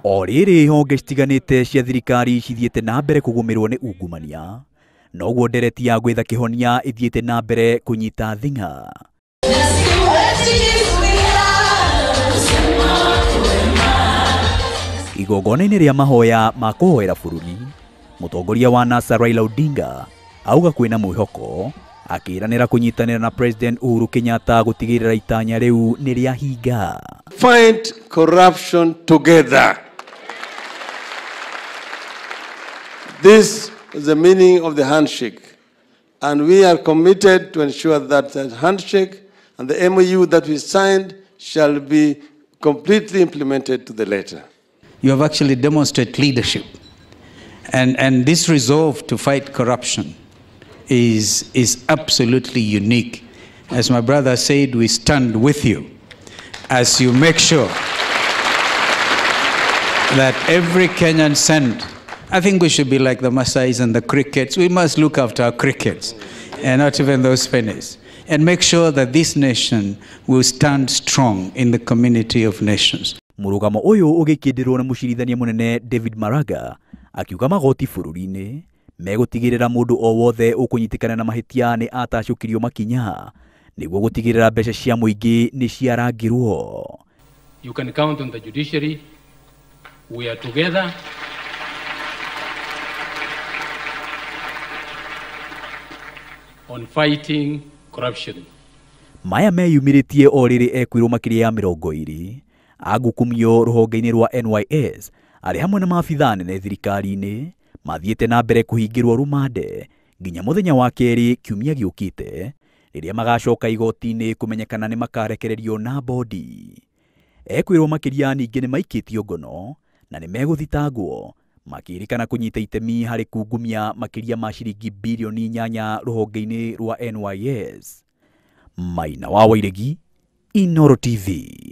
O rĩrĩ honge citiganĩte cia thirikari cithiĩte na mbere kũgũmĩrwo nĩ ungumania, noguo ndereti ya gwetha kĩhonia ithiĩte na mbere kũnyita thing'a. Igongona-inĩ rĩa mahoya ma kũhoera bũrũri, Mutongoria wa Nasa Raila Odinga auga kwina mwihoko, akĩranĩra kũnyitanĩra na President Uhuru Kenyatta gutigĩrĩra itanya rĩu nĩ rĩahinga. Fight corruption together. This is the meaning of the handshake, and we are committed to ensure that the handshake and the MOU that we signed shall be completely implemented to the letter. You have actually demonstrated leadership, and this resolve to fight corruption is absolutely unique. As my brother said, we stand with you as you make sure that every Kenyan cent, I think we should be like the Maasais and the crickets. We must look after our crickets and not even those pennies, and make sure that this nation will stand strong in the community of nations. Mũrũgamo ũyũ ũgĩkĩndĩrwo na mucirithania munene David Maraga, akiuga magoti bururini megutigĩrĩra mũndũ o wothe ũkũnyitikana na mahĩtia nĩ atacũkirio makinya nĩguo gutigĩrĩra mbeca cia mũingĩ nĩ ciarangĩrwo. You can count on the judiciary. We are together. On fighting corruption. Maya meyumĩrĩtie o rĩrĩ ekwirwo makĩria ya 20 agukumio ruhonge-inĩ rwa NYS arĩ hamwe na maabitha nene thirikari-inĩ mathiĩte na mbere kũhingĩrwo rumande nginya mũthenya wa kerĩ kiumia gĩũkĩte rĩrĩa magacoka igoti-inĩ kũmenyekana nĩ makarekererio na bodi. Ekwirwo makĩria ningĩ nĩ maikĩtio ngono na nĩ megũthitangwo makĩrĩkana kũnyita itemi harĩ kungumia makĩria ma ciringi bilioni 8 ruhonge-inĩ rwa NYS. Maina wa Wairegi, Inooro TV.